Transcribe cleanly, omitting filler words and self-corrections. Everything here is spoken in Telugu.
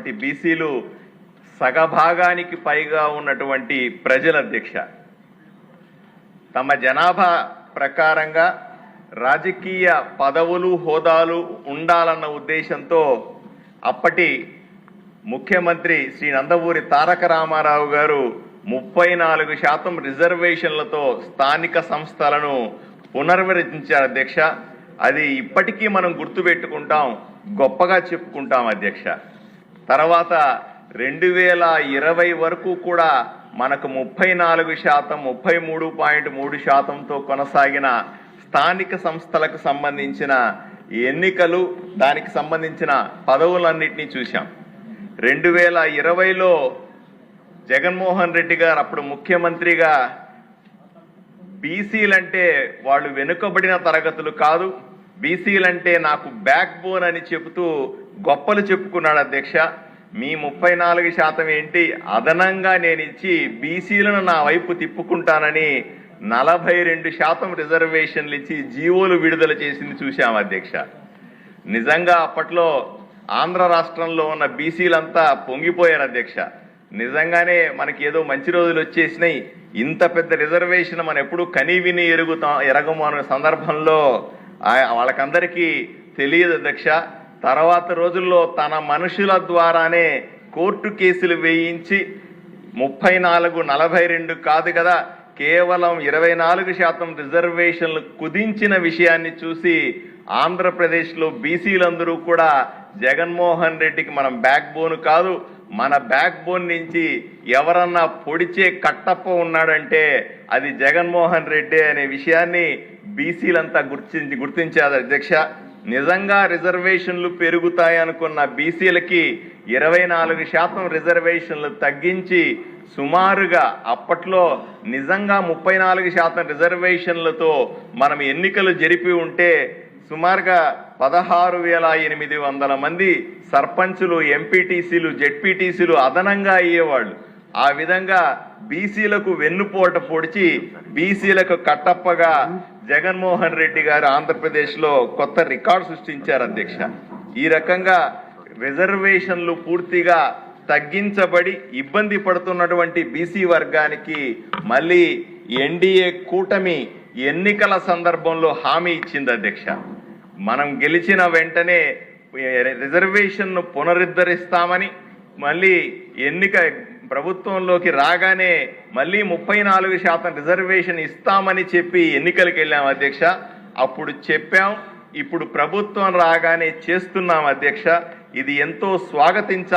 ఉన్నటువంటి బీసీలు సగభాగానికి పైగా ఉన్నటువంటి ప్రజల అధ్యక్ష తమ జనాభా ప్రకారంగా రాజకీయ పదవులు హోదాలు ఉండాలన్న ఉద్దేశంతో అప్పటి ముఖ్యమంత్రి శ్రీ నందమూరి తారక రామారావు గారు 34% రిజర్వేషన్లతో స్థానిక సంస్థలను పునర్విరచించారు అధ్యక్ష. అది ఇప్పటికీ మనం గుర్తుపెట్టుకుంటాం, గొప్పగా చెప్పుకుంటాం అధ్యక్ష. తర్వాత 2020 వరకు కూడా మనకు 34%, 33.3%తో కొనసాగిన స్థానిక సంస్థలకు సంబంధించిన ఎన్నికలు, దానికి సంబంధించిన పదవులన్నింటినీ చూశాం. 2020లో జగన్మోహన్ రెడ్డి గారు అప్పుడు ముఖ్యమంత్రిగా బీసీలంటే వాళ్ళు వెనుకబడిన తరగతులు కాదు, బీసీలంటే నాకు బ్యాక్ బోన్ అని చెబుతూ గొప్పలు చెప్పుకున్నాడు అధ్యక్ష. మీ 34% ఏంటి, అదనంగా నేను ఇచ్చి బీసీలను నా వైపు తిప్పుకుంటానని 42% రిజర్వేషన్లు ఇచ్చి జీవోలు విడుదల చేసింది చూశాం అధ్యక్ష. నిజంగా అప్పట్లో ఆంధ్ర రాష్ట్రంలో ఉన్న బీసీలంతా పొంగిపోయారు అధ్యక్ష. నిజంగానే మనకి ఏదో మంచి రోజులు వచ్చేసినాయి, ఇంత పెద్ద రిజర్వేషన్ మనం ఎప్పుడు కనీవిని ఎరగము అనే సందర్భంలో వాళ్ళకందరికీ తెలియదు అధ్యక్ష. తర్వాత రోజుల్లో తన మనుషుల ద్వారానే కోర్టు కేసులు వేయించి 34-42 కాదు కదా, కేవలం 24% రిజర్వేషన్లు కుదించిన విషయాన్ని చూసి ఆంధ్రప్రదేశ్లో బీసీలందరూ కూడా జగన్మోహన్ రెడ్డికి మనం బ్యాక్ బోన్ కాదు, మన బ్యాక్ బోన్ నుంచి ఎవరన్నా పొడిచే కట్టప్ప ఉన్నాడంటే అది జగన్మోహన్ రెడ్డి అనే విషయాన్ని బీసీలంతా గుర్తించారు అధ్యక్ష. నిజంగా రిజర్వేషన్లు పెరుగుతాయి అనుకున్న బీసీలకి 24% రిజర్వేషన్లు తగ్గించి సుమారుగా అప్పట్లో నిజంగా 34% రిజర్వేషన్లతో మనం ఎన్నికలు జరిపి ఉంటే సుమారుగా 16,800 మంది సర్పంచులు, ఎంపీటీసీలు, జెడ్పీటీసీలు అదనంగా అయ్యేవాళ్ళు. ఆ విధంగా బీసీలకు వెన్నుపోట పొడిచి బీసీలకు కట్టప్పగా జగన్మోహన్ రెడ్డి గారు ఆంధ్రప్రదేశ్లో కొత్త రికార్డు సృష్టించారు అధ్యక్ష. ఈ రకంగా రిజర్వేషన్లు పూర్తిగా తగ్గించబడి ఇబ్బంది పడుతున్నటువంటి బీసీ వర్గానికి మళ్ళీ ఎన్డీఏ కూటమి ఎన్నికల సందర్భంలో హామీ ఇచ్చింది అధ్యక్ష. మనం గెలిచిన వెంటనే రిజర్వేషన్ను పునరుద్ధరిస్తామని, మళ్ళీ ఎన్నిక ప్రభుత్వంలోకి రాగానే మళ్ళీ 34% రిజర్వేషన్ ఇస్తామని చెప్పి ఎన్నికలకు వెళ్ళాం అధ్యక్ష. అప్పుడు చెప్పాం, ఇప్పుడు ప్రభుత్వం రాగానే చేస్తున్నాం అధ్యక్ష. ఇది ఎంతో స్వాగతించాల్సి